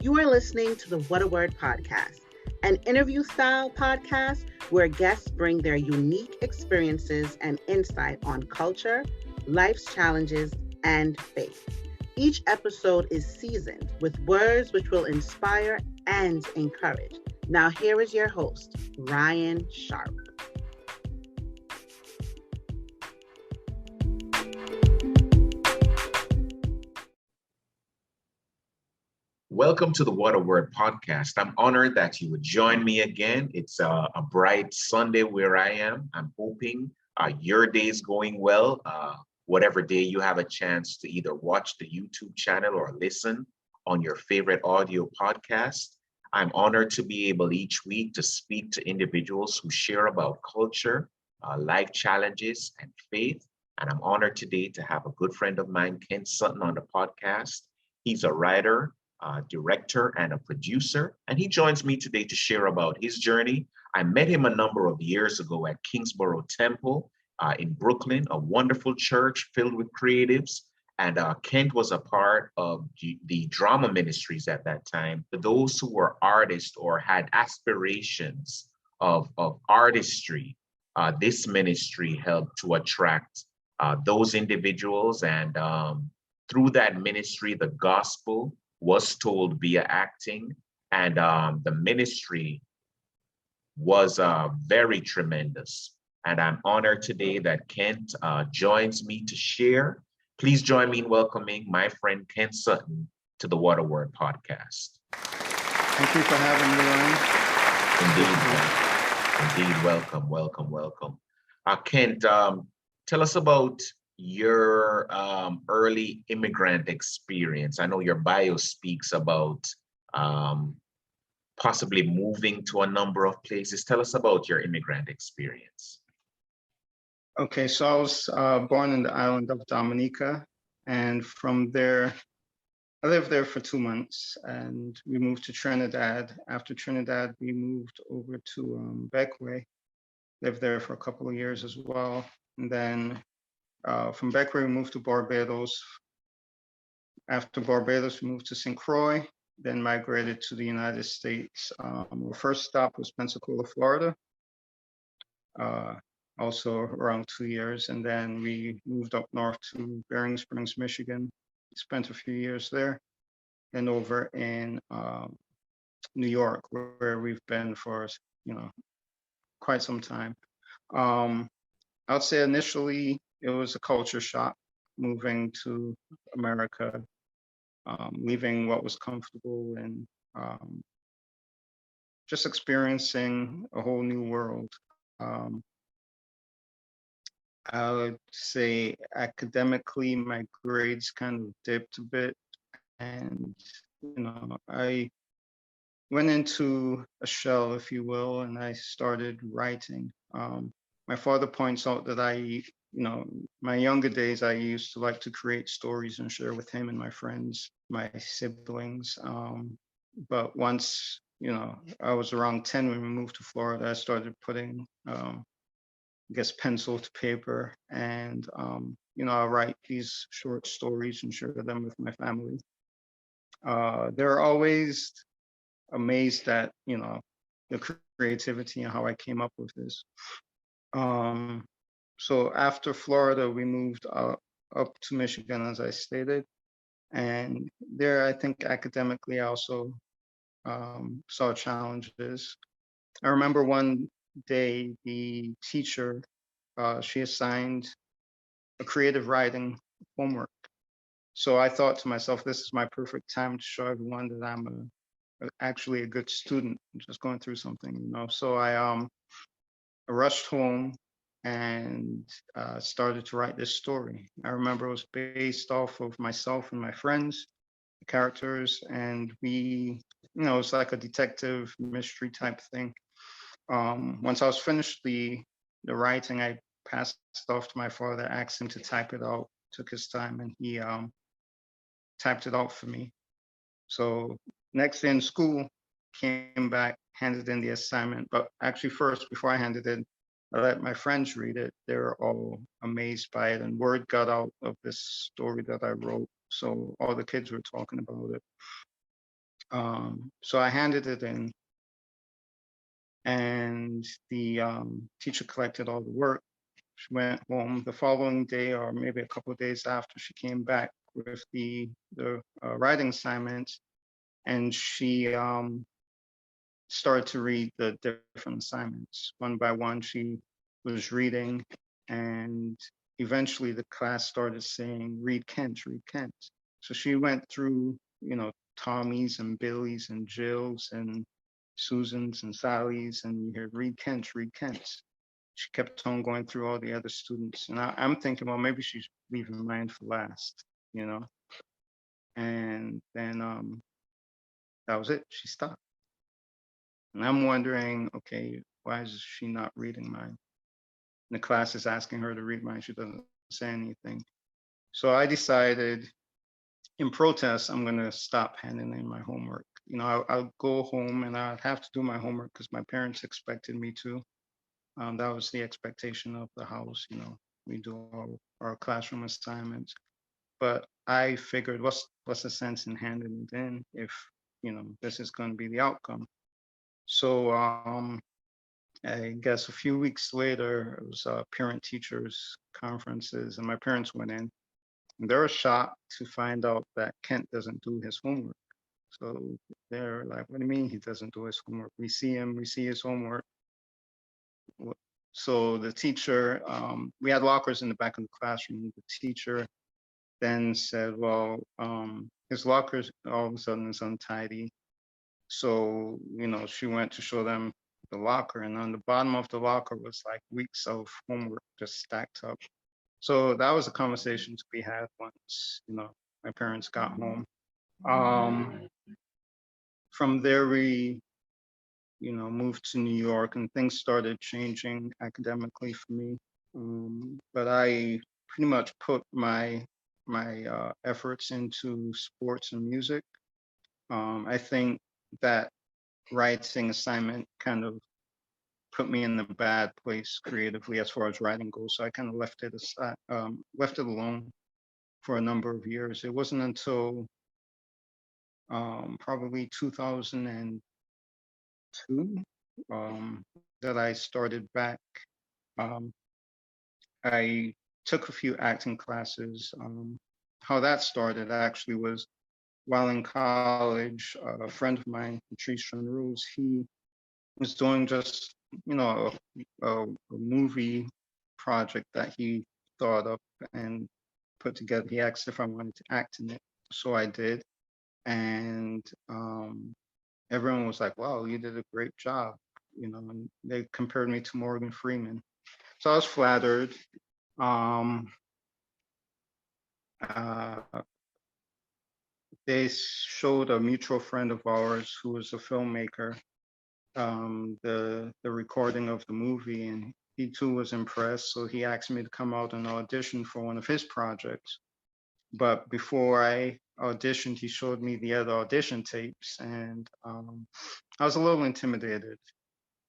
You are listening to the What a Word podcast, an interview style podcast where guests bring their unique experiences and insight on culture, life's challenges, and faith. Each episode is seasoned with words which will inspire and encourage. Now, here is your host, Ryan Sharp. Welcome to the What a Word podcast. I'm honored that you would join me again. It's a bright Sunday where I am. I'm hoping your day is going well. Whatever day you have a chance to either watch the YouTube channel or listen on your favorite audio podcast. I'm honored to be able each week to speak to individuals who share about culture, life challenges, and faith. And I'm honored today to have a good friend of mine, Ken Sutton, on the podcast. He's a writer, director, and a producer, and he joins me today to share about his journey. I met him a number of years ago at Kingsborough Temple in Brooklyn, a wonderful church filled with creatives. And Kent was a part of the drama ministries at that time. For those who were artists or had aspirations of artistry, this ministry helped to attract those individuals. And through that ministry, the gospel was told via acting, and the ministry was very tremendous. And I'm honored today that Kent joins me to share. Please join me in welcoming my friend Ken Sutton to the What a Word podcast. Thank you for having me, Ryan. Indeed, welcome. Kent, tell us about your early immigrant experience. I know your bio speaks about possibly moving to a number of places. Tell us about your immigrant experience. Okay, so I was born in the island of Dominica, and from there, I lived there for 2 months, and we moved to Trinidad. After Trinidad, we moved over to Bequia, lived there for a couple of years as well, and then from Bequia, we moved to Barbados. After Barbados, we moved to St. Croix, then migrated to the United States. Our first stop was Pensacola, Florida, also around 2 years. And then we moved up north to Bering Springs, Michigan, spent a few years there, then over in New York, where we've been for, quite some time. I'd say initially, it was a culture shock moving to America, leaving what was comfortable and just experiencing a whole new world. I would say academically, my grades kind of dipped a bit, and I went into a shell, if you will, and I started writing. My father points out that my younger days, I used to like to create stories and share with him and my friends, my siblings. But once, I was around 10 when we moved to Florida, I started putting, pencil to paper, and, I write these short stories and share them with my family. They're always amazed at, the creativity and how I came up with this. So after Florida, we moved up to Michigan, as I stated. And there, I think academically, I also saw challenges. I remember one day, the teacher, she assigned a creative writing homework. So I thought to myself, this is my perfect time to show everyone that I'm actually a good student, just going through something, So I rushed home and started to write this story. I remember it was based off of myself and my friends, the characters, and we, it's like a detective mystery type thing. Once I was finished the writing, I passed it off to my father, asked him to type it out, took his time, and he typed it out for me. So next day in school, came back, handed in the assignment, but actually first, before I handed in, I let my friends read it. They were all amazed by it, and word got out of this story that I wrote. So all the kids were talking about it. So I handed it in, and the teacher collected all the work. She went home the following day, or maybe a couple of days after. She came back with the writing assignments, and she started to read the different assignments one by one. She was reading, and eventually the class started saying, "Read Kent, read Kent." So she went through, Tommy's and Billy's and Jill's and Susan's and Sally's, and you hear, "Read Kent, read Kent." She kept on going through all the other students, and I'm thinking, well, maybe she's leaving mine for last, and then that was it. She stopped. And I'm wondering, okay, why is she not reading mine? And the class is asking her to read mine. She doesn't say anything. So I decided, in protest, I'm going to stop handing in my homework. I'll go home and I'd have to do my homework because my parents expected me to. That was the expectation of the house. We do our classroom assignments. But I figured, what's the sense in handing it in if, this is going to be the outcome? So I guess a few weeks later, it was parent teachers conferences, and my parents went in, and they were shocked to find out that Kent doesn't do his homework. So they're like, "What do you mean he doesn't do his homework? We see him, we see his homework." So the teacher, we had lockers in the back of the classroom. The teacher then said, "Well, his locker all of a sudden is untidy." So, she went to show them the locker, and on the bottom of the locker was like weeks of homework just stacked up. So that was a conversation to be had once, my parents got home. From there, we, moved to New York, and things started changing academically for me. But I pretty much put my efforts into sports and music. I think that writing assignment kind of put me in a bad place creatively as far as writing goes. So I kind of left it aside, left it alone for a number of years. It wasn't until probably 2002 that I started back. I took a few acting classes. How that started actually was while in college. A friend of mine, Patrice Theary, he was doing just a movie project that he thought up and put together. He asked if I wanted to act in it, so I did, and everyone was like, "Wow, you did a great job," and they compared me to Morgan Freeman, so I was flattered. They showed a mutual friend of ours who was a filmmaker the recording of the movie, and he too was impressed. So he asked me to come out and audition for one of his projects. But before I auditioned, he showed me the other audition tapes, and I was a little intimidated.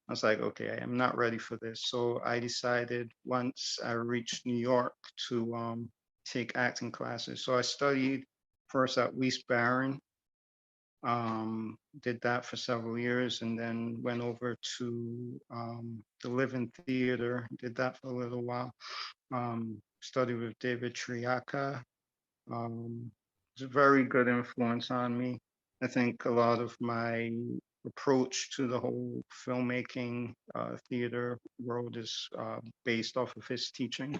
I was like, okay, I'm not ready for this. So I decided once I reached New York to take acting classes. So I studied first at West Barron, did that for several years, and then went over to the Living Theater, did that for a little while. Studied with David Triacca. It's a very good influence on me. I think a lot of my approach to the whole filmmaking theater world is based off of his teaching.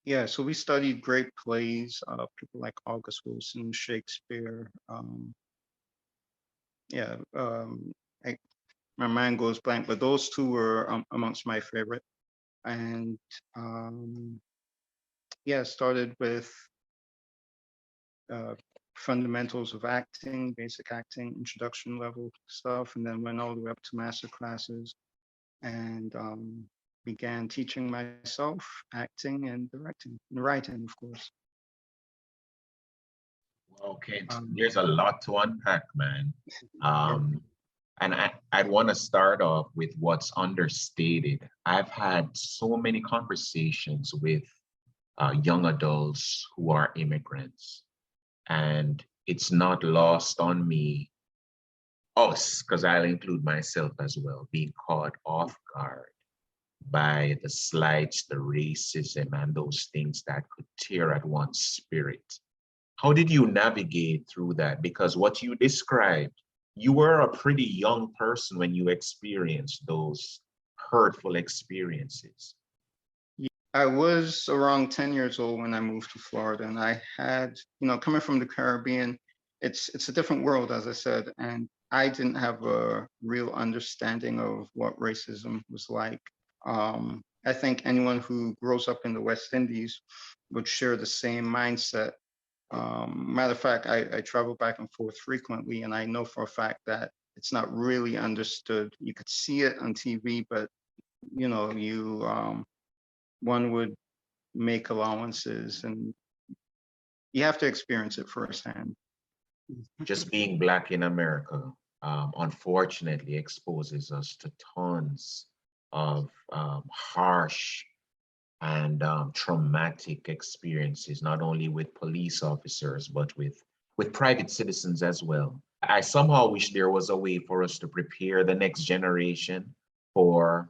Yeah, so we studied great plays, people like August Wilson, Shakespeare. Yeah, my mind goes blank, but those two were amongst my favorite. And yeah, started with fundamentals of acting, basic acting, introduction level stuff, and then went all the way up to master classes, and began teaching myself acting and directing and writing, of course. Okay, there's a lot to unpack, man. And I'd want to start off with what's understated. I've had so many conversations with young adults who are immigrants. And it's not lost on me, us, because I'll include myself as well, being caught off guard by the slights, the racism, and those things that could tear at one's spirit. How did you navigate through that? Because what you described, you were a pretty young person when you experienced those hurtful experiences. I was around 10 years old when I moved to Florida, and I had, coming from the Caribbean, it's a different world, as I said, and I didn't have a real understanding of what racism was like. I think anyone who grows up in the West Indies would share the same mindset. Matter of fact, I travel back and forth frequently, and I know for a fact that it's not really understood. You could see it on TV, but one would make allowances, and you have to experience it firsthand. Just being Black in America, unfortunately, exposes us to tons of harsh and traumatic experiences, not only with police officers, but with private citizens as well. I somehow wish there was a way for us to prepare the next generation for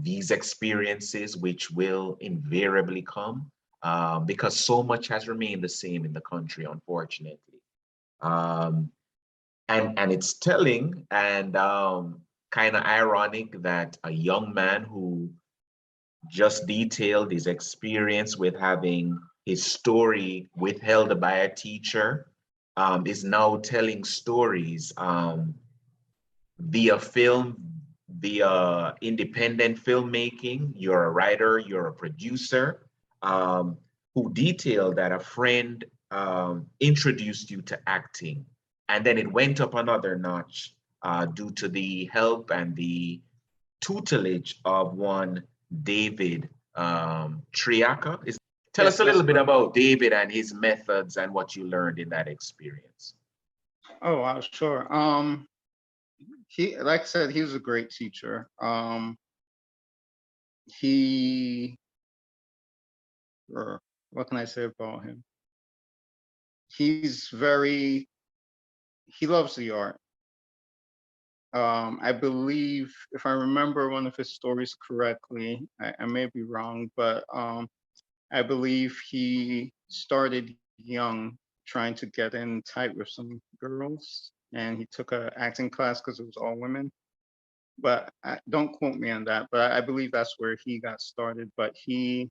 these experiences, which will invariably come, because so much has remained the same in the country, unfortunately. Um, and it's telling and kind of ironic that a young man who just detailed his experience with having his story withheld by a teacher is now telling stories via film, via independent filmmaking. You're a writer, you're a producer, who detailed that a friend introduced you to acting. And then it went up another notch due to the help and the tutelage of one David Triacca. Tell us Yes, a little that's bit correct. about David and his methods and what you learned in that experience. Oh, wow, sure. He, like I said, he was a great teacher. He, or what can I say about him? He's very, he loves the art. I believe, if I remember one of his stories correctly, I may be wrong, but I believe he started young trying to get in tight with some girls, and he took a acting class because it was all women. But don't quote me on that, but I believe that's where he got started. But he,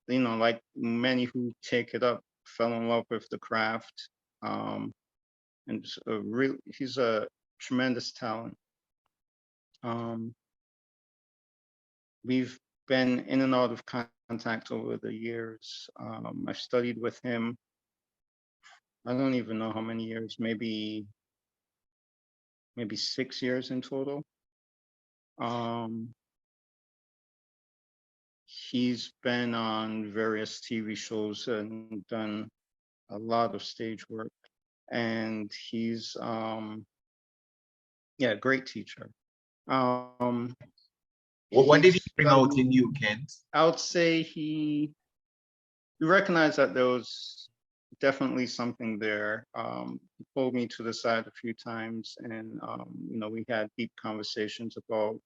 like many who take it up, fell in love with the craft. And he's a tremendous talent. Um, we've been in and out of contact over the years. I've studied with him. I don't even know how many years, maybe 6 years in total. He's been on various TV shows and done a lot of stage work. And he's a great teacher. What did he bring Like, out in you, Kent? I would say he recognized that there was definitely something there. He pulled me to the side a few times, and we had deep conversations about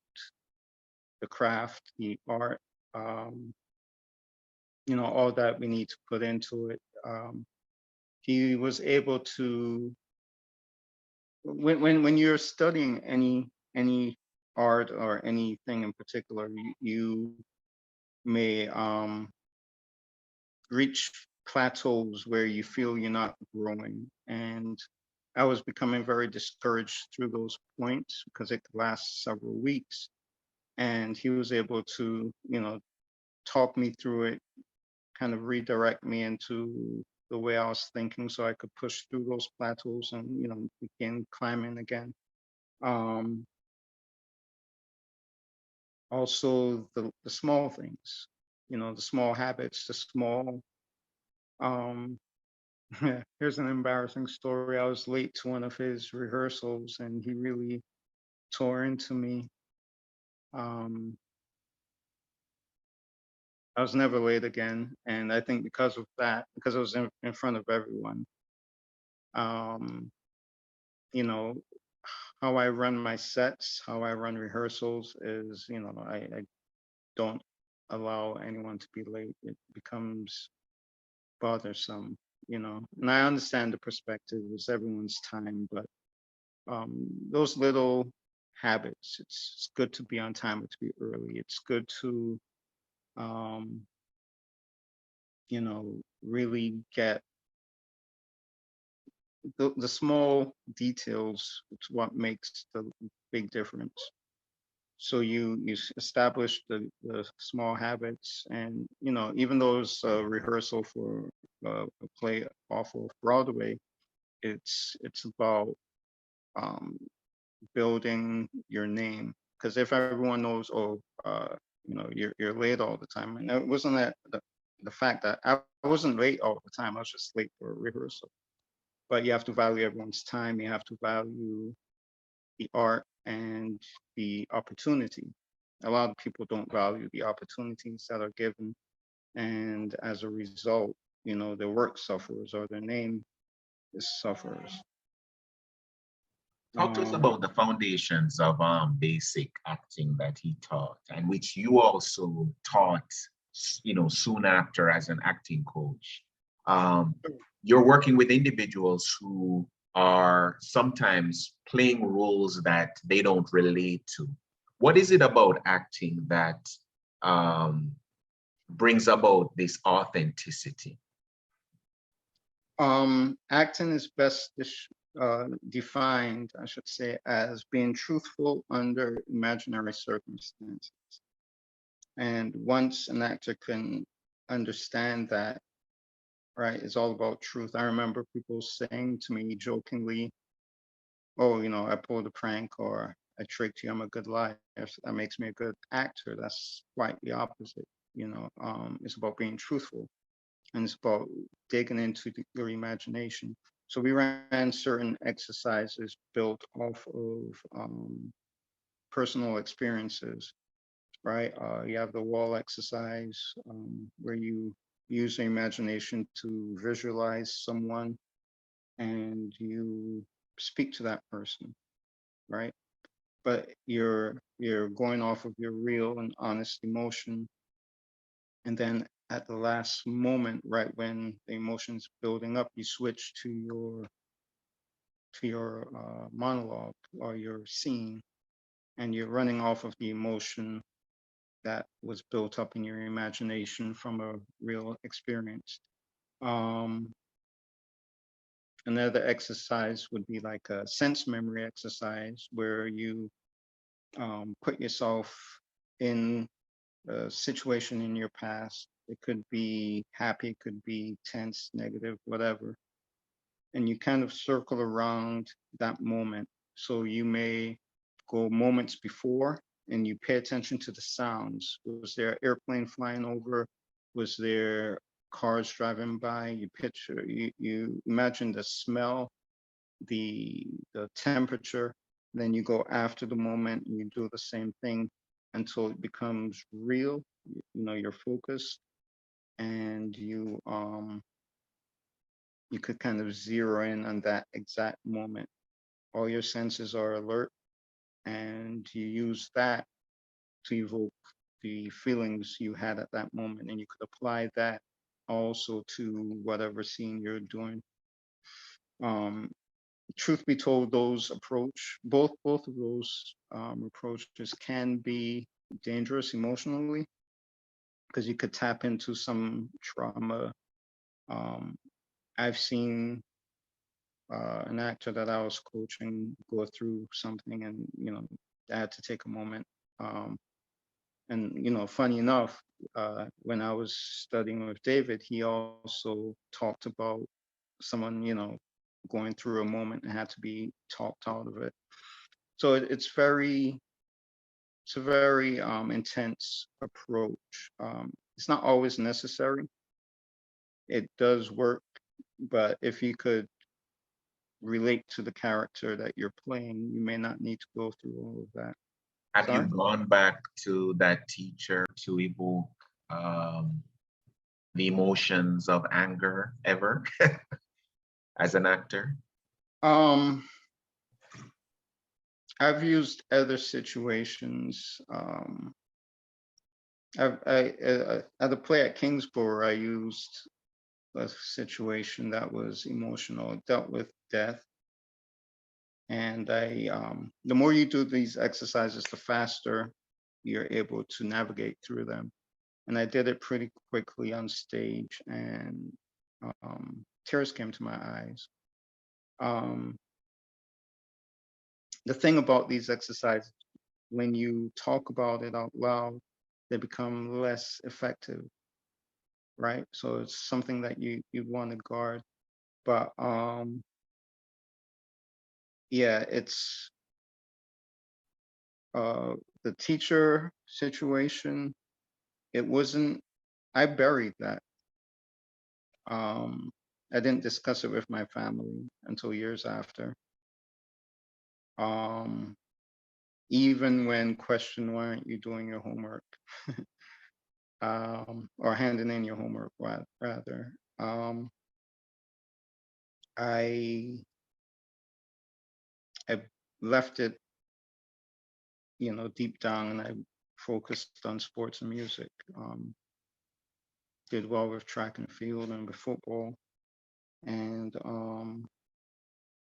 the craft, the art, all that we need to put into it. He was able to, when you're studying any art or anything in particular, you may reach plateaus where you feel you're not growing. And I was becoming very discouraged through those points because it could last several weeks. And he was able to, talk me through it, kind of redirect me into the way I was thinking so I could push through those plateaus and, begin climbing again. Also the small things, the small habits, the small, here's an embarrassing story. I was late to one of his rehearsals and he really tore into me. I was never late again. And I think because of that, because I was in front of everyone, um, you know, how I run my sets, how I run rehearsals is, I don't allow anyone to be late. It becomes bothersome, and I understand the perspective, it's everyone's time, but those little habits, it's good to be on time or to be early. It's good to, um, really get the small details. It's what makes the big difference. So you establish the small habits, and even though it's a rehearsal for a play off of Broadway, it's about um, building your name. Because if everyone knows, oh, you're late all the time, and it wasn't that the fact that I wasn't late all the time. I was just late for a rehearsal. But you have to value everyone's time. You have to value the art and the opportunity. A lot of people don't value the opportunities that are given, and as a result, their work suffers or their name is suffers. Talk to us about the foundations of basic acting that he taught, and which you also taught, soon after as an acting coach. You're working with individuals who are sometimes playing roles that they don't relate to. What is it about acting that brings about this authenticity? Acting is best defined, I should say, as being truthful under imaginary circumstances. And once an actor can understand that, right, it's all about truth. I remember people saying to me jokingly, oh, I pulled a prank, or I tricked you, I'm a good liar. That makes me a good actor. That's quite the opposite. It's about being truthful, and it's about digging into your imagination. So we ran certain exercises built off of personal experiences, right? You have the wall exercise, where you use your imagination to visualize someone and you speak to that person, right? But you're going off of your real and honest emotion, and then at the last moment, right when the emotion's building up, you switch to your monologue or your scene, and you're running off of the emotion that was built up in your imagination from a real experience. Another exercise would be like a sense memory exercise, where you put yourself in a situation in your past. It could be happy, it could be tense, negative, whatever. And you kind of circle around that moment. So you may go moments before, and you pay attention to the sounds. Was there an airplane flying over? Was there cars driving by? You picture, you imagine the smell, the temperature. Then you go after the moment and you do the same thing until it becomes real. You're focused, and you could kind of zero in on that exact moment. All your senses are alert, and you use that to evoke the feelings you had at that moment. And you could apply that also to whatever scene you're doing. Truth be told, both of those approaches can be dangerous emotionally, because you could tap into some trauma. I've seen an actor that I was coaching go through something, and I had to take a moment. And funny enough, when I was studying with David, he also talked about someone going through a moment and had to be talked out of it. So it's a very intense approach. It's not always necessary. It does work, but if you could relate to the character that you're playing, you may not need to go through all of that. Have you Sorry? gone back to that teacher to evoke the emotions of anger ever as an actor? Um, I've used other situations. At the play at Kingsborough, I used a situation that was emotional, it dealt with death. And the more you do these exercises, the faster you're able to navigate through them. And I did it pretty quickly on stage, and tears came to my eyes. The thing about these exercises, when you talk about it out loud, they become less effective, right? So it's something that you want to guard. But yeah, it's the teacher situation. It wasn't. I buried that. I didn't discuss it with my family until years after. Even when questioned, why aren't you doing your homework? Or handing in your homework, rather. I left it, deep down, and I focused on sports and music. Did well with track and field and with football. And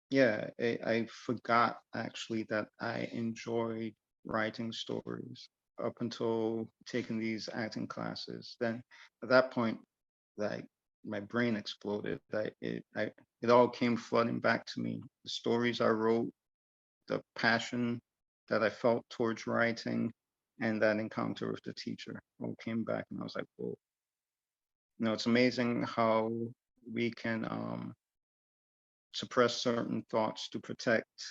yeah, I forgot actually that I enjoyed writing stories up until taking these acting classes. Then at that point, like, my brain exploded. It all came flooding back to me. The stories I wrote, the passion that I felt towards writing, and that encounter with the teacher all came back, and I was like, whoa. It's amazing how we can suppress certain thoughts to protect,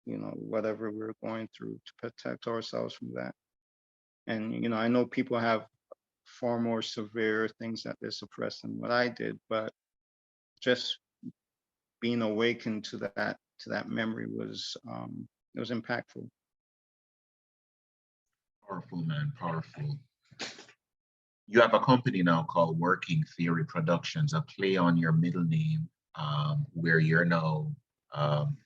whatever we're going through, to protect ourselves from that. And I know people have far more severe things that they suppress than what I did, but just being awakened to that memory was it was impactful. Powerful, man, powerful. You have a company now called Working Theory Productions, a play on your middle name, where you're now,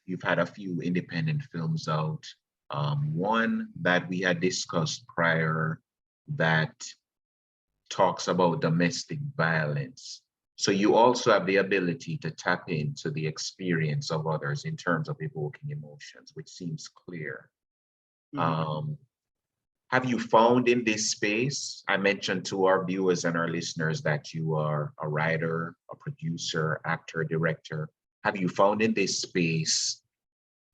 you've had a few independent films out. One that we had discussed prior that talks about domestic violence. So you also have the ability to tap into the experience of others in terms of evoking emotions, which seems clear. Have you found in this space, I mentioned to our viewers and our listeners that you are a writer, a producer, actor, director. Have you found in this space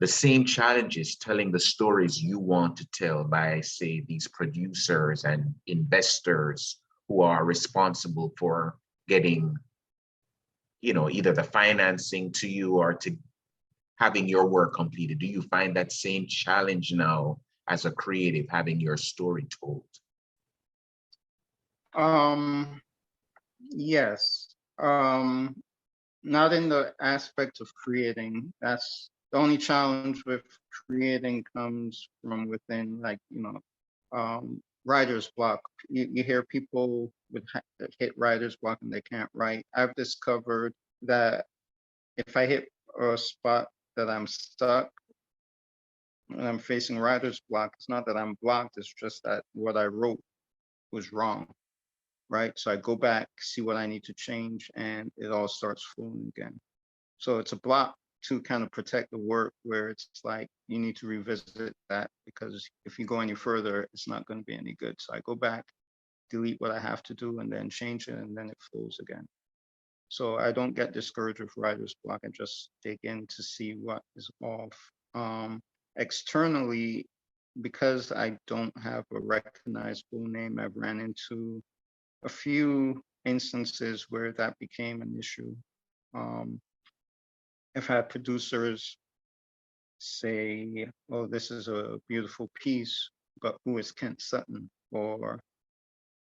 the same challenges telling the stories you want to tell by, say, these producers and investors who are responsible for getting, either the financing to you or to having your work completed? Do you find that same challenge now as a creative, having your story told? Yes. Not in the aspect of creating. That's the only challenge with creating comes from within, like, writer's block. You hear people that hit writer's block and they can't write. I've discovered that if I hit a spot that I'm stuck and I'm facing writer's block, it's not that I'm blocked, it's just that what I wrote was wrong, right? So I go back, see what I need to change, and it all starts flowing again. So it's a block to kind of protect the work, where it's like you need to revisit that, because if you go any further, it's not going to be any good. So I go back, delete what I have to do, and then change it, and then it flows again. So I don't get discouraged with writer's block. I just dig in to see what is off. Externally, because I don't have a recognizable name, I've ran into a few instances where that became an issue. I've had producers say, "Oh, this is a beautiful piece, but who is Kent Sutton?"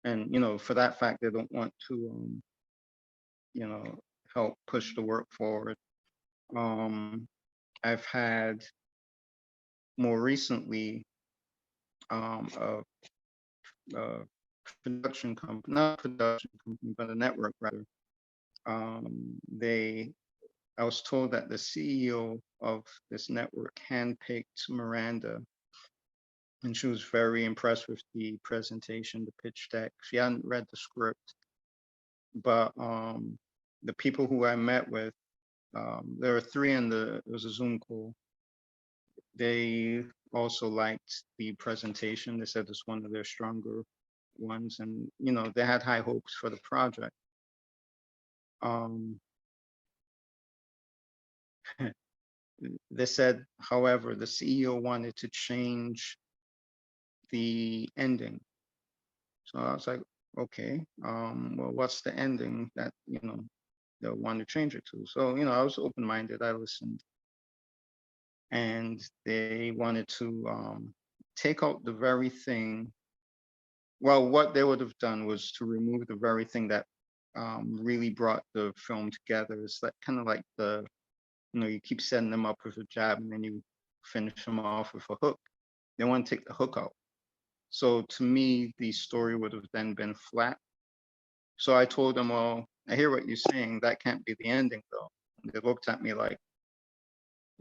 And for that fact, they don't want to, help push the work forward. I've had more recently a production company, not production company, but a network rather. I was told that the CEO of this network handpicked Miranda, and she was very impressed with the presentation, the pitch deck. She hadn't read the script, but the people who I met with, there were three it was a Zoom call. They also liked the presentation. They said it's one of their stronger ones, and they had high hopes for the project. They said, however, the CEO wanted to change the ending. So I was like, okay, well, what's the ending that they'll want to change it to? So I was open-minded. I listened, and they wanted to take out the very thing. Well, what they would have done was to remove the very thing that really brought the film together. It's like kind of like you keep setting them up with a jab and then you finish them off with a hook. They want to take the hook out. So to me, the story would have then been flat. So I told them, well, I hear what you're saying. That can't be the ending, though. And they looked at me like,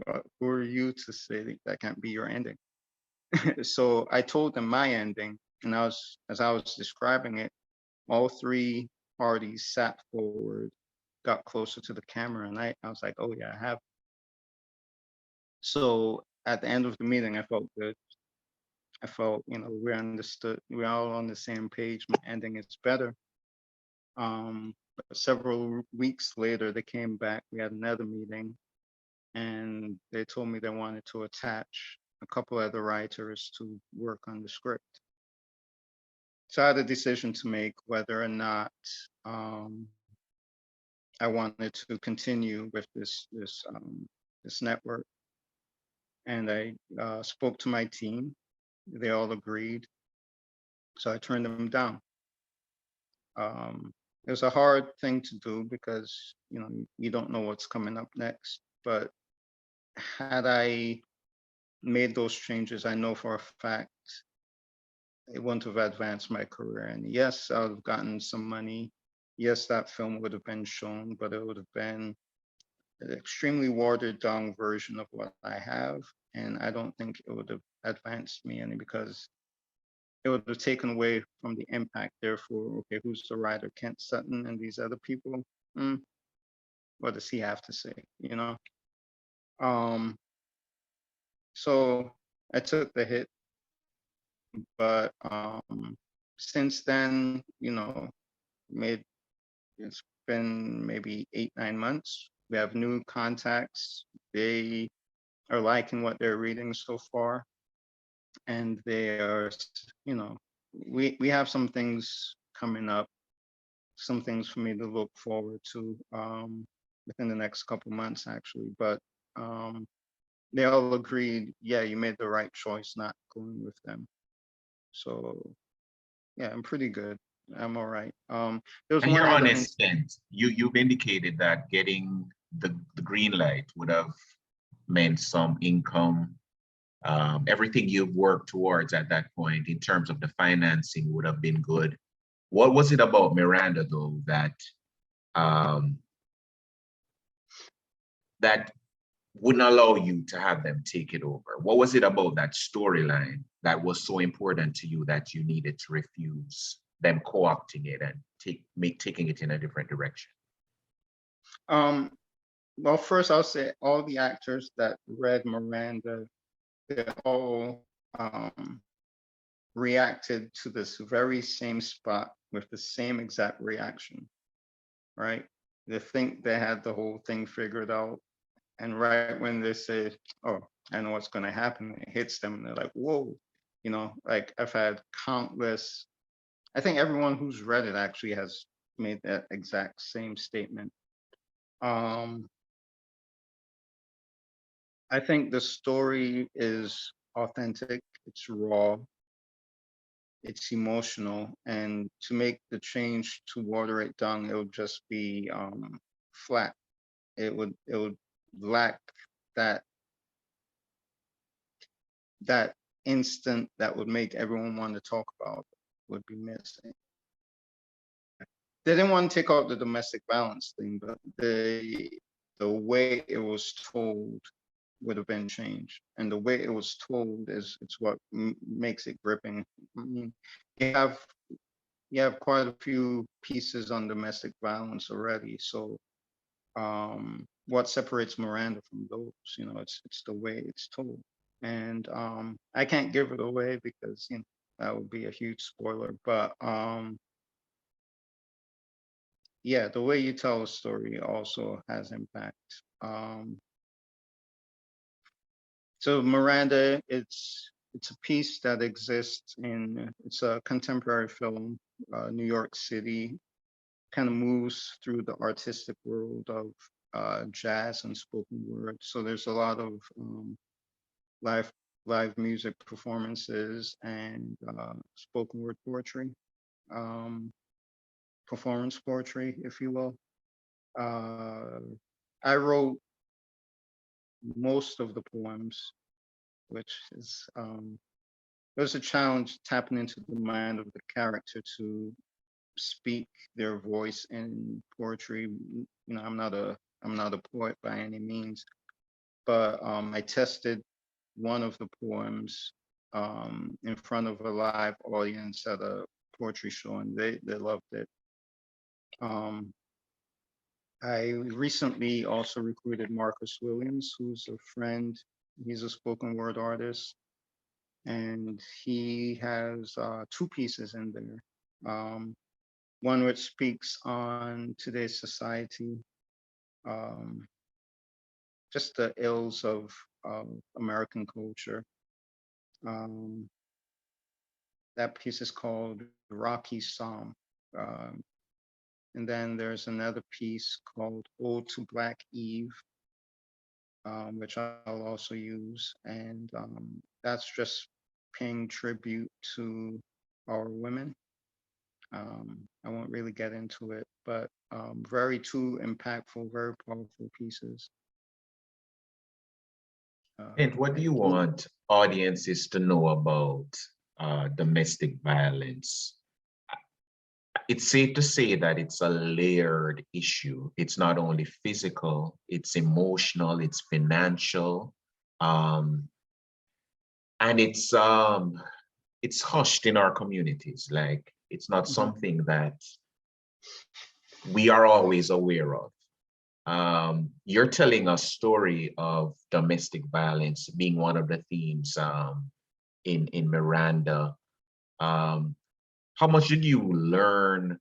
well, who are you to say that can't be your ending? So I told them my ending, and as I was describing it, all three parties sat forward, got closer to the camera, and I was like, oh yeah, I have. So at the end of the meeting, I felt good. I felt, we understood, we're all on the same page. My ending is better. But several weeks later, they came back. We had another meeting, and they told me they wanted to attach a couple other writers to work on the script. So I had a decision to make whether or not I wanted to continue with this network. And I spoke to my team. They all agreed. So I turned them down. It was a hard thing to do because you don't know what's coming up next. But had I made those changes, I know for a fact it wouldn't have advanced my career. And yes, I would have gotten some money. Yes, that film would have been shown, but it would have been an extremely watered down version of what I have. And I don't think it would have advanced me any, because it would have taken away from the impact. Therefore, okay, who's the writer? Kent Sutton and these other people. What does he have to say? So I took the hit, but since then, it's been maybe 8-9 months. We have new contacts. They are liking what they're reading so far, and they are, we have some things coming up, some things for me to look forward to within the next couple months, actually. But they all agreed, yeah, you made the right choice not going with them. So yeah, I'm pretty good. I'm all right. There was And one you're on other a stint. You've indicated that getting the green light would have meant some income. Everything you've worked towards at that point in terms of the financing would have been good. What was it about Miranda, though, that that wouldn't allow you to have them take it over? What was it about that storyline that was so important to you that you needed to refuse them co-opting it and taking it in a different direction? Well, first I'll say all the actors that read Miranda, they all reacted to this very same spot with the same exact reaction, right? They think they had the whole thing figured out. And right when they say, oh, I know what's going to happen, it hits them and they're like, whoa. Like I've had countless, I think everyone who's read it actually has made that exact same statement. I think the story is authentic, it's raw, it's emotional, and to make the change to water it down, it would just be flat. It would lack that instant that would make everyone want to talk about would be missing. They didn't want to take out the domestic violence thing, but the way it was told would have been changed, and the way it was told is it's what makes it gripping. I mean, you have quite a few pieces on domestic violence already, so what separates Miranda from those, it's the way it's told. And I can't give it away because that would be a huge spoiler, but yeah, the way you tell a story also has impact. So Miranda, it's a piece that exists it's a contemporary film, New York City, kind of moves through the artistic world of jazz and spoken word. So there's a lot of live music performances and spoken word poetry, performance poetry, if you will. I wrote most of the poems, which is it was a challenge tapping into the mind of the character to speak their voice in poetry. I'm not a poet by any means, but I tested one of the poems in front of a live audience at a poetry show, and they loved it. I recently also recruited Marcus Williams, who's a friend. He's a spoken word artist, and he has 2 pieces in there. One which speaks on today's society, just the ills of American culture. That piece is called Rocky Psalm. And then there's another piece called Ode to Black Eve, which I'll also use. And that's just paying tribute to our women. I won't really get into it, but very 2 impactful, very powerful pieces. And what do you want audiences to know about domestic violence? It's safe to say that it's a layered issue. It's not only physical, it's emotional, it's financial, and it's hushed in our communities. Like, it's not something that we are always aware of. You're telling a story of domestic violence being one of the themes in Miranda. How much did you learn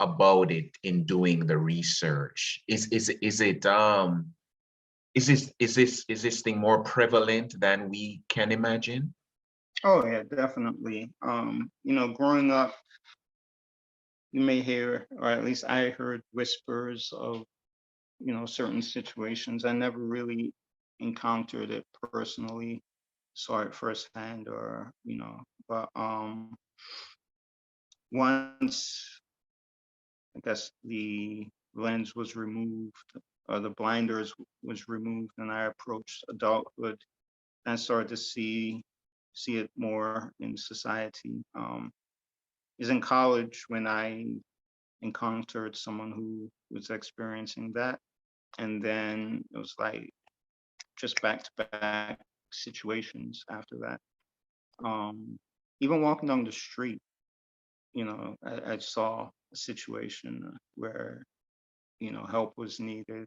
about it in doing the research? Is this thing more prevalent than we can imagine? Oh yeah, definitely. Growing up, you may hear, or at least I heard, whispers of certain situations. I never really encountered it personally, saw it firsthand, or but once I guess the lens was removed, or the blinders was removed, and I approached adulthood and started to see it more in society. Is in college when I encountered someone who was experiencing that, and then it was like just back-to-back situations after that. Even walking down the street, I saw a situation where help was needed.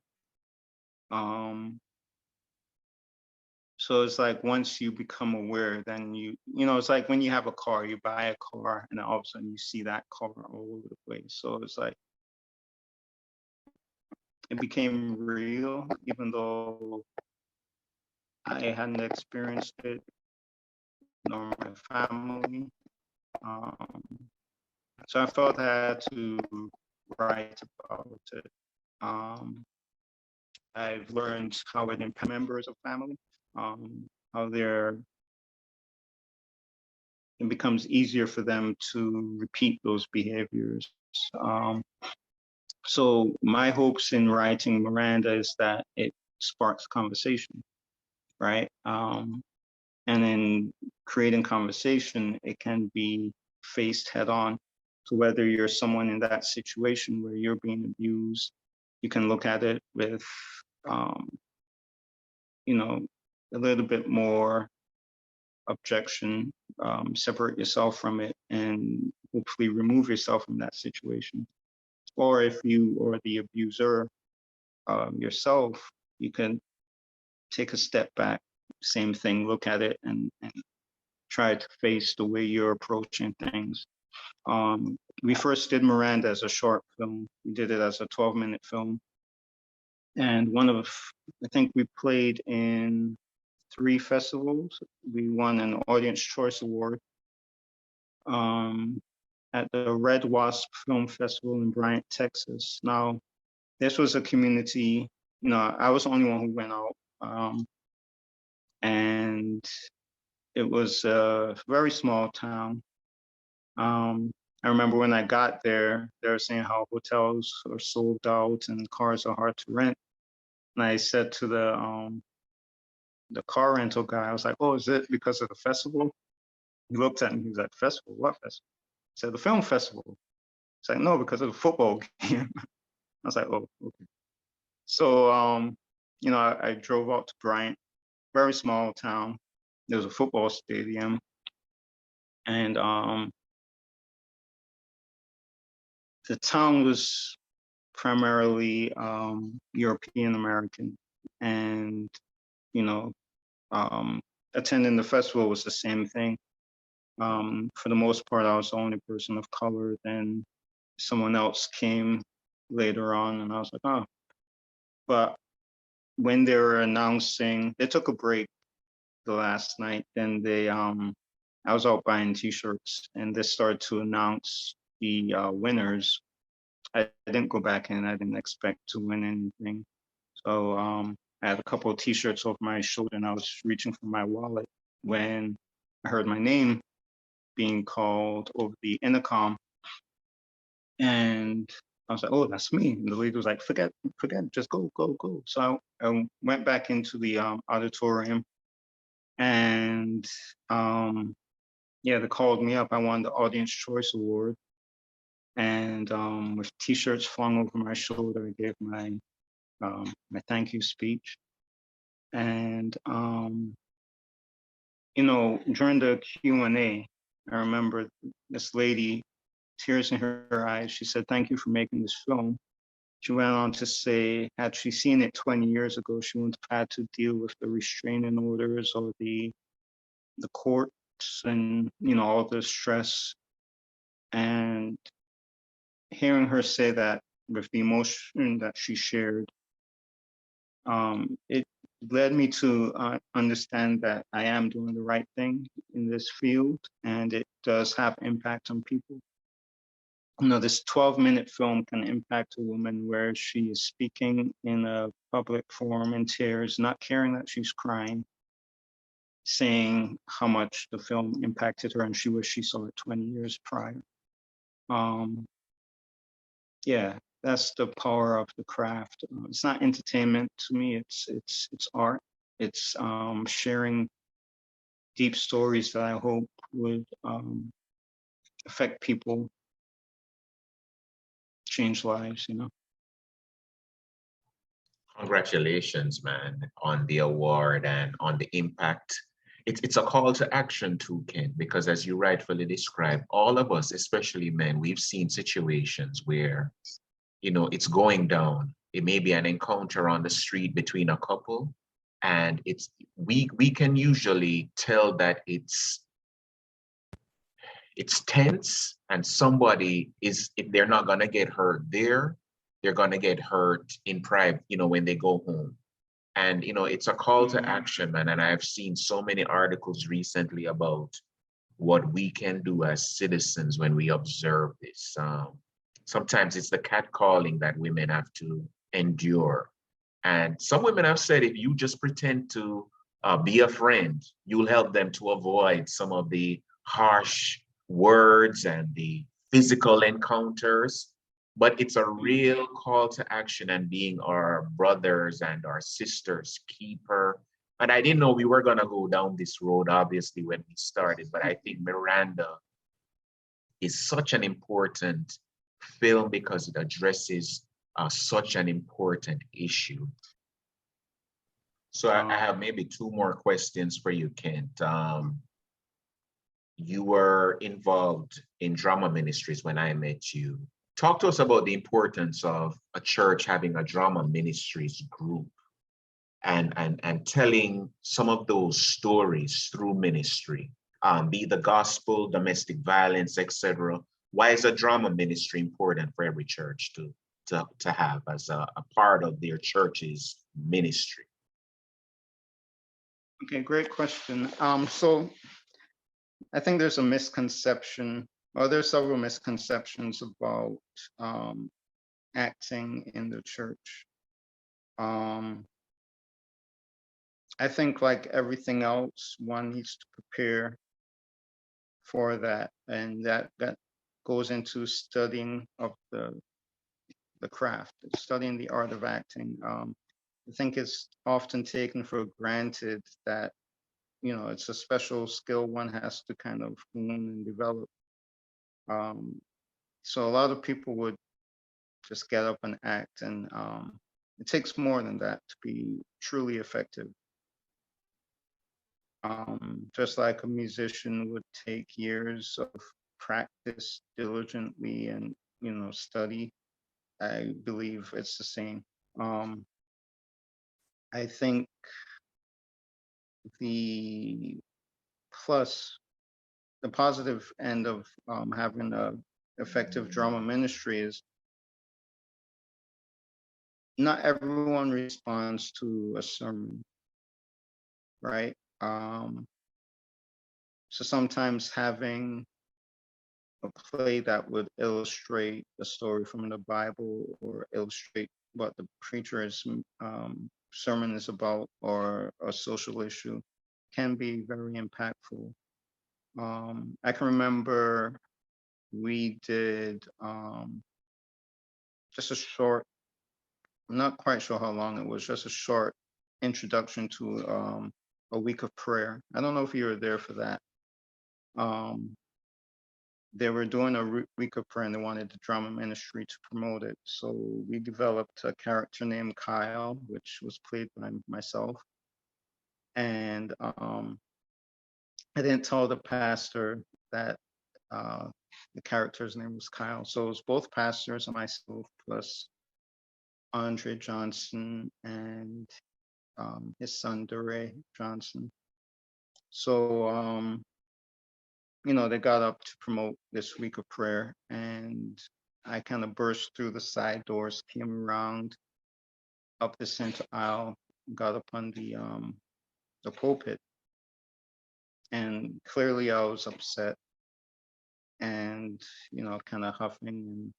So it's like once you become aware, then it's like when you have a car, you buy a car, and then all of a sudden you see that car all over the place. So it's like it became real, even though I hadn't experienced it, nor my family. So I felt I had to write about it. I've learned how it impacts members of family, how it becomes easier for them to repeat those behaviors. So my hopes in writing Miranda is that it sparks conversation, right? And in creating conversation, it can be faced head on. So whether you're someone in that situation where you're being abused, you can look at it with, you know, a little bit more objection, separate yourself from it, and hopefully remove yourself from that situation. Or if you or the abuser yourself, you can take a step back, same thing, look at it and try to face the way you're approaching things. We first did Miranda as a short film. We did it as a 12-minute film. And I think we played in 3 festivals. We won an Audience Choice Award at the Red Wasp Film Festival in Bryan, Texas. Now, this was a community, you know, I was the only one who went out. And it was a very small town. I remember when I got there, they were saying how hotels are sold out and cars are hard to rent. And I said to the car rental guy, I was like, "Oh, is it because of the festival?" He looked at me, he was like, "Festival? What festival?" I said, "The film festival." He's like, "No, because of the football game." I was like, "Oh, okay." So, you know, I drove out to Bryan, very small town. There was a football stadium. And the town was primarily European American, and you know, attending the festival was the same thing. For the most part, I was the only person of color. Then someone else came later on, and I was like, oh. But when they were announcing, they took a break the last night. Then I was out buying T-shirts, and they started to announce the winners. I didn't go back in. I didn't expect to win anything. So I had a couple of T-shirts over my shoulder, and I was reaching for my wallet when I heard my name being called over the intercom. And I was like, "Oh, that's me." And the lady was like, forget, just go. So I went back into the auditorium, and yeah, they called me up. I won the Audience Choice Award. And with T-shirts flung over my shoulder, I gave my thank you speech. And you know, during the Q&A, I remember this lady, tears in her eyes. She said, "Thank you for making this film." She went on to say, had she seen it 20 years ago, she wouldn't have had to deal with the restraining orders or the courts and, you know, all the stress. And hearing her say that with the emotion that she shared, it led me to understand that I am doing the right thing in this field, and it does have impact on people. You know, this 12-minute film can impact a woman where she is speaking in a public forum in tears, not caring that she's crying, saying how much the film impacted her and she wished she saw it 20 years prior. Yeah, that's the power of the craft. It's not entertainment to me. It's art. It's sharing deep stories that I hope would affect people, change lives. You know. Congratulations, man, on the award and on the impact. It's a call to action too, Ken, because as you rightfully described, all of us, especially men, we've seen situations where, you know, it's going down. It may be an encounter on the street between a couple, and we can usually tell that it's tense, and somebody is, if they're not gonna get hurt there, they're gonna get hurt in private, you know, when they go home. And you know, it's a call to action, man. And I've seen so many articles recently about what we can do as citizens when we observe this. Sometimes it's the catcalling that women have to endure. And some women have said if you just pretend to be a friend, you'll help them to avoid some of the harsh words and the physical encounters. But it's a real call to action and being our brothers and our sisters' keeper. And I didn't know we were going to go down this road, obviously, when we started, but I think Miranda is such an important film because it addresses such an important issue. So I have maybe two more questions for you, Kent. You were involved in drama ministries when I met you. Talk to us about the importance of a church having a drama ministries group and telling some of those stories through ministry, be the gospel, domestic violence, etc. Why is a drama ministry important for every church to have as a part of their church's ministry? Okay, great question. So I think there's a misconception, or there's several misconceptions about acting in the church. I think like everything else, one needs to prepare for that, and that goes into studying of the craft, studying the art of acting. I think it's often taken for granted that, you know, it's a special skill one has to kind of hone and develop. So a lot of people would just get up and act, and it takes more than that to be truly effective. Just like a musician would take years of practice diligently and, you know, study, I believe it's the same. I think the positive end of having a effective drama ministry is not everyone responds to a sermon, right? So sometimes having a play that would illustrate a story from the Bible or illustrate what the preacher's sermon is about or a social issue can be very impactful. I can remember we did just a short, I'm not quite sure how long it was, just a short introduction to a week of prayer. I don't know if you were there for that. They were doing a week of prayer and they wanted the drama ministry to promote it. So we developed a character named Kyle, which was played by myself. And I didn't tell the pastor that the character's name was Kyle. So it was both pastors and myself plus Andre Johnson and his son, DeRay Johnson. So, you know, they got up to promote this week of prayer, and I kind of burst through the side doors, came around up the center aisle, got up on the pulpit, and clearly I was upset and, you know, kind of huffing,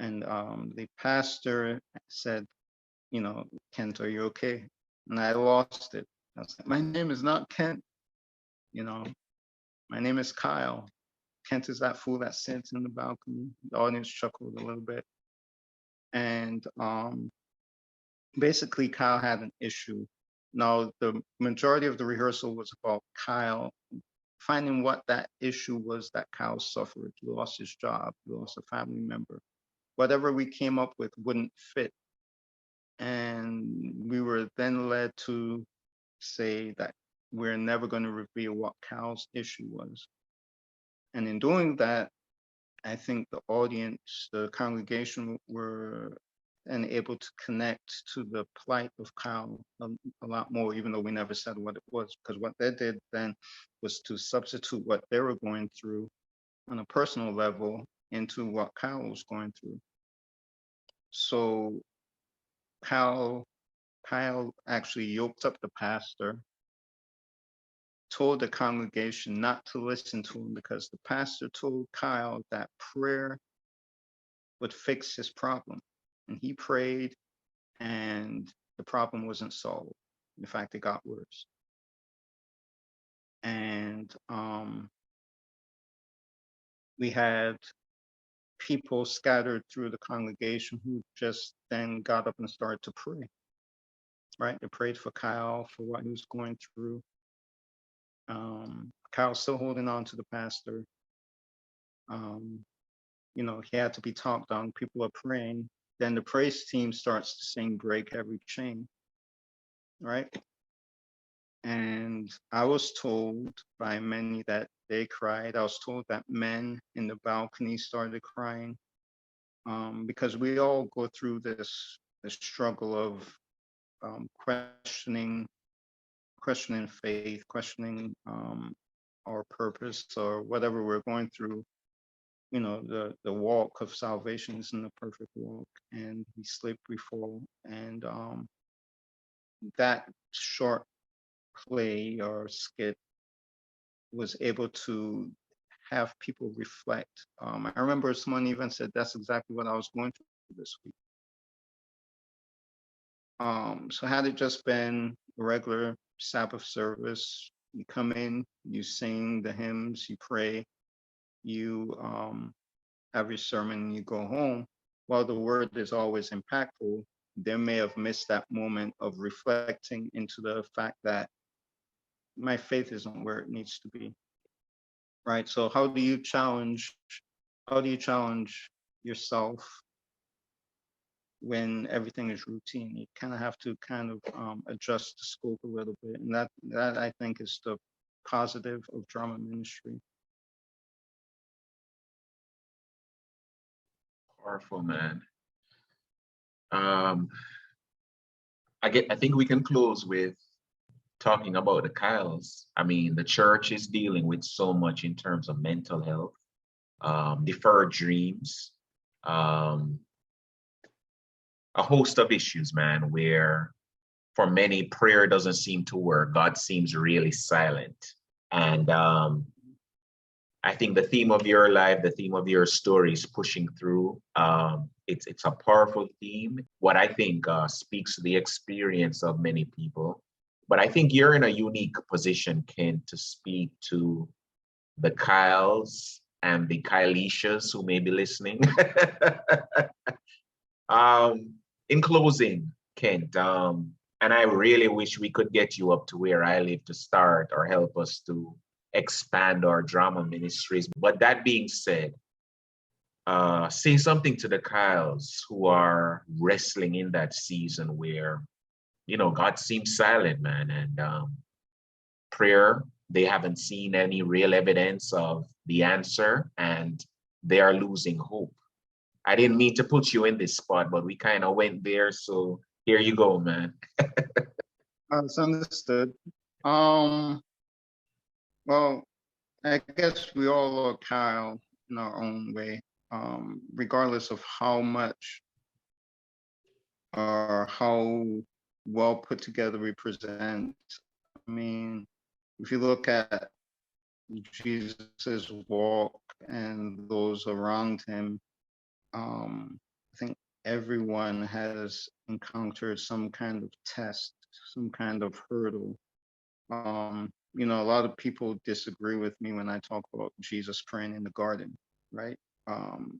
and the pastor said, you know, Kent, are you okay? And I lost it. I was like, my name is not Kent, you know, my name is Kyle. Kent is that fool that sits in the balcony. The audience chuckled a little bit. And basically Kyle had an issue. Now, the majority of the rehearsal was about Kyle finding what that issue was that Kyle suffered. He lost his job, he lost a family member. Whatever we came up with wouldn't fit. And we were then led to say that we're never going to reveal what Kyle's issue was. And in doing that, I think the audience, the congregation were and able to connect to the plight of Kyle a lot more, even though we never said what it was, because what they did then was to substitute what they were going through on a personal level into what Kyle was going through. So Kyle actually yoked up the pastor, told the congregation not to listen to him because the pastor told Kyle that prayer would fix his problem. And he prayed and the problem wasn't solved. In fact, it got worse. And we had people scattered through the congregation who just then got up and started to pray, right? They prayed for Kyle, for what he was going through. Kyle's still holding on to the pastor. You know, he had to be talked down. People are praying. Then the praise team starts to sing "Break Every Chain," right? And I was told by many that they cried. I was told that men in the balcony started crying, because we all go through this struggle of questioning faith, questioning our purpose, or whatever we're going through. You know, the walk of salvation isn't a perfect walk, and we slip, we fall. And that short play or skit was able to have people reflect. I remember someone even said that's exactly what I was going through this week. So had it just been a regular Sabbath service, you come in, you sing the hymns, you pray, you have your sermon, you go home. While the word is always impactful, they may have missed that moment of reflecting into the fact that my faith isn't where it needs to be. Right. So how do you challenge yourself when everything is routine? You kind of have to adjust the scope a little bit. And that I think is the positive of drama ministry. Powerful, man. I think we can close with talking about the Kyles. I mean, the church is dealing with so much in terms of mental health, deferred dreams, a host of issues, man, where for many prayer doesn't seem to work. God seems really silent. And I think the theme of your life, the theme of your story is pushing through. It's a powerful theme. What I think speaks to the experience of many people. But I think you're in a unique position, Ken, to speak to the Kyles and the Kylicias who may be listening. In closing, Kent, and I really wish we could get you up to where I live to start or help us to expand our drama ministries. But that being said, say something to the Kyles who are wrestling in that season where, you know, God seems silent, man, and prayer, they haven't seen any real evidence of the answer and they are losing hope. I didn't mean to put you in this spot, but we kind of went there. So here you go, man. It's understood. Well, I guess we all are Kyle in our own way, regardless of how much or how well put together we present. I mean, if you look at Jesus's walk and those around him, I think everyone has encountered some kind of test, some kind of hurdle. You know, a lot of people disagree with me when I talk about Jesus praying in the garden, right?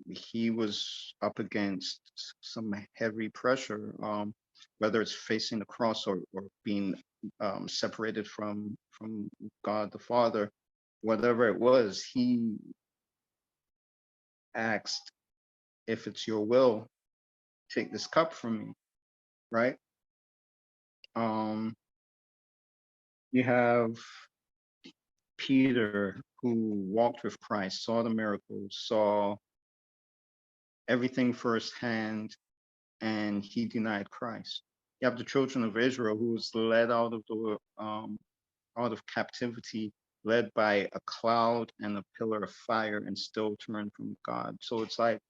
He was up against some heavy pressure, whether it's facing the cross or being separated from God the Father, whatever it was. He asked, "If it's your will, take this cup from me," right? You have Peter, who walked with Christ, saw the miracles, saw everything firsthand, and he denied Christ. You have the children of Israel, who was led out of captivity, led by a cloud and a pillar of fire, and still turned from God. So it's like,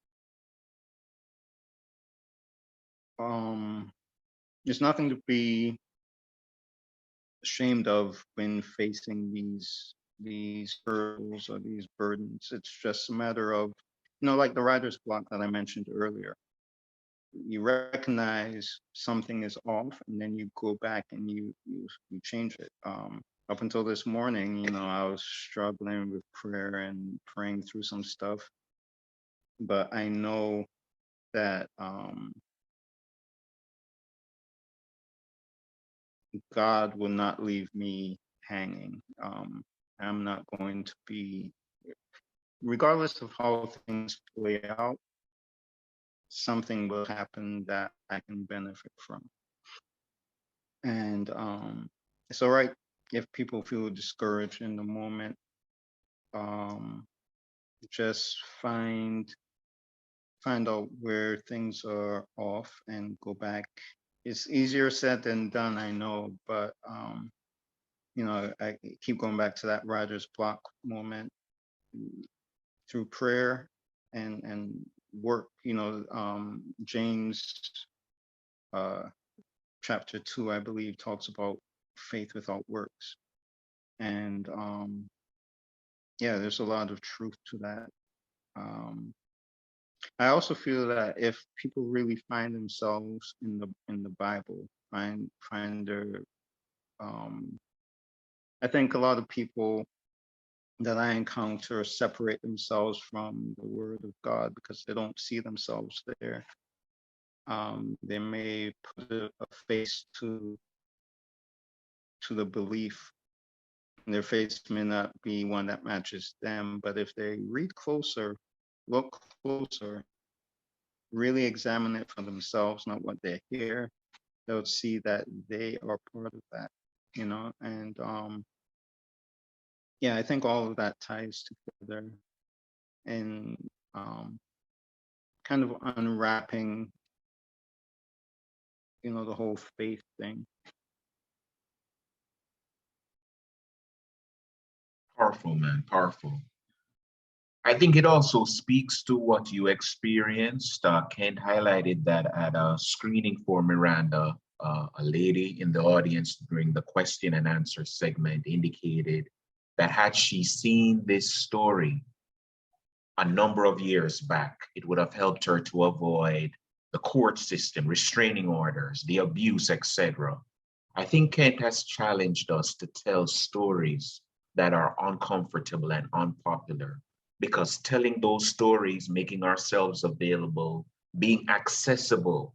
there's nothing to be ashamed of when facing these hurdles or these burdens. It's just a matter of, you know, like the writer's block that I mentioned earlier. You recognize something is off, and then you go back and you change it. Up until this morning, you know, I was struggling with prayer and praying through some stuff, but I know that God will not leave me hanging. I'm not going to be regardless of how things play out, something will happen that I can benefit from. And it's all right if people feel discouraged in the moment. Just find out where things are off and go back. It's easier said than done, I know, but you know, I keep going back to that writer's block moment through prayer and work. You know, James chapter 2, I believe, talks about faith without works. And yeah, there's a lot of truth to that. I also feel that if people really find themselves in the Bible, find their I think a lot of people that I encounter separate themselves from the Word of God because they don't see themselves there. They may put a face to the belief. Their face may not be one that matches them, but if they read closer, look closer, really examine it for themselves, not what they hear, they'll see that they are part of that, you know. And yeah, I think all of that ties together in kind of unwrapping, you know, the whole faith thing. Powerful, man, powerful. I think it also speaks to what you experienced. Kent highlighted that at a screening for Miranda, a lady in the audience during the question and answer segment indicated that had she seen this story a number of years back, it would have helped her to avoid the court system, restraining orders, the abuse, etc. I think Kent has challenged us to tell stories that are uncomfortable and unpopular, because telling those stories, making ourselves available, being accessible,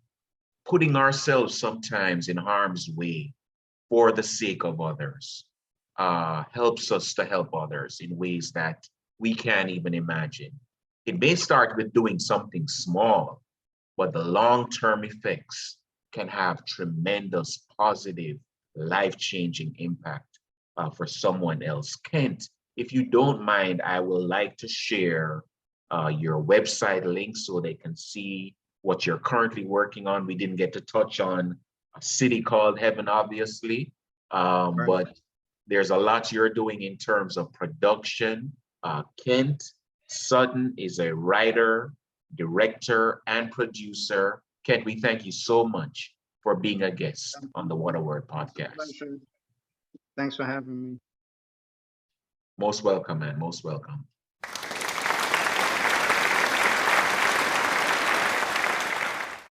putting ourselves sometimes in harm's way for the sake of others, helps us to help others in ways that we can't even imagine. It may start with doing something small, but the long-term effects can have tremendous positive, life-changing impact for someone else. Kent, if you don't mind, I would like to share your website link so they can see what you're currently working on. We didn't get to touch on a city called Heaven, obviously, Right. but there's a lot you're doing in terms of production. Kent Sutton is a writer, director, and producer. Kent, we thank you so much for being a guest on the What a Word podcast. Pleasure. Thanks for having me. Most welcome, man. Most welcome.